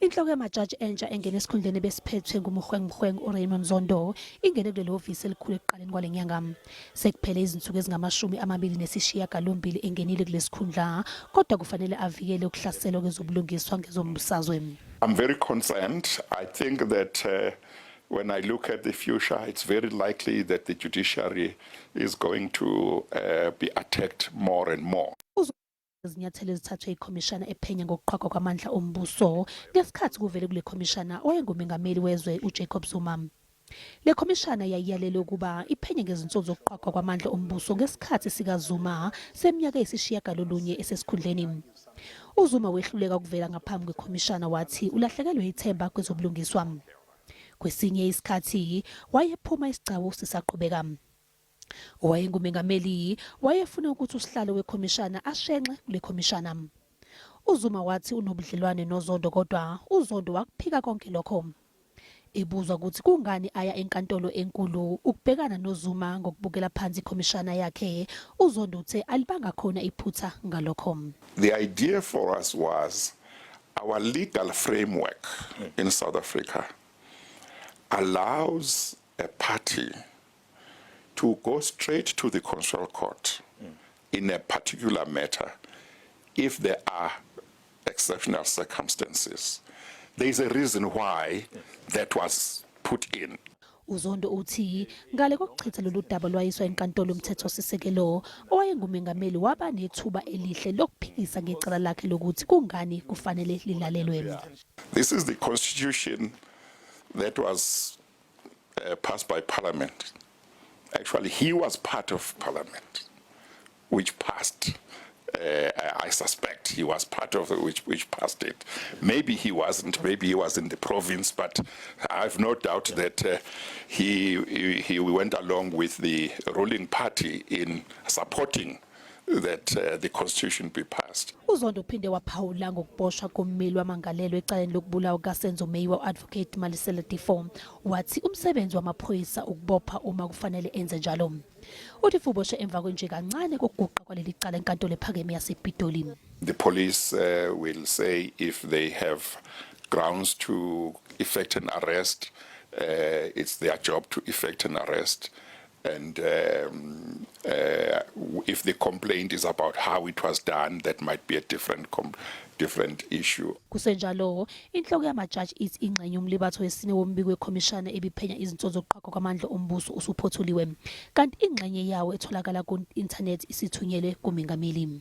Inhloko yamajaji entsha engene esikhundleni besiphethwe ngumuhwengumuhwengu uRaymond Zondo ingene kuleli hhovisi elikhulu ekuqaleni kwale nyanga. Sekuphele izinsuku ezingama-29 engenile kulesikhundla, kodwa kufanele avikele ukuhlaselwa kwezobulungiswa ngezombusazwe. I'm very concerned. I think that when I look at the future, it's very likely that the judiciary is going to be attacked more and more. Izinyathelo ezithathwe ikhomishana ephenya ngokuqhaqwa kwamandla ombuso ngesikhathi kuvele kule khomishana oyengumengameli wezwe uJacob Zuma. Le khomishana yayiyalela ukuba iphenye ngezinsuku zokuqhaqwa kwamandla ombuso ngesikhathi sikaZuma seminyaka eyisishiyagalolunye esesikhundleni. uZuma wehluleka ukuvela ngaphambi kwekhomishana wathi ulahlekelwe ithemba kwezobulungiswa. Kwesinye isikhathi wayephuma isigcawu sisaqhubeka. Owayengumengameli wayefuna ukuthi usihlalo wekhomishana ashenxe kule khomishana. uZuma wathi unobudlelwane noZondo, kodwa uZondo wakuphika konke lokho. Ebuzwa ukuthi kungani aya enkantolo enkulu ukubhekana noZuma ngokubukela phansi ikhomishana yakhe, uZondo uthe alibanga khona iphutha ngalokho. The idea for us was our legal framework in South Africa allows a party to go straight to the constitutional court in a particular matter if there are exceptional circumstances. There is a reason why that was put in. uZondo uthi ngale kokuchitha lolu daba lwayiswa enkantolo umthethosisekelo, owayengumengameli waba nethuba elihle lokuphikisa ngecala lakhe lokuthi kungani kufanele lilalelwe. This is the constitution that was passed by Parliament. Actually, he was part of Parliament, which passed. I suspect he was part of it, which passed it. Maybe he wasn't. Maybe he was in the province. But I've no doubt that he went along with the ruling party in supporting that the constitution be passed. uZondo uphinde waphawula ngokuboshwa kommeli wamangalelwe ecaleni lokubulawa kaSenzo Meyiwa advocate Malisela Difo. Wathi umsebenzi wamaphoyisa ukubopha uma kufanele enze njalo. Uthi fuboshe emva kwenje kancane kokuguqa kwaleli cala enkantolo ephakeme yasePitoli. The police will say if they have grounds to effect an arrest, it's their job to effect an arrest. And if the complaint is about how it was done, that might be a different issue. Kusenjalo, inhloko yamajaji ithi ingxenye umlibathwa wesine wombiko wekhomishana ebiphenya izinto zokuqhaqwa kwamandla ombuso usuphothuliwe, kanti ingxenye yawo etholakala ku-internet isithunyelwe kumengameli.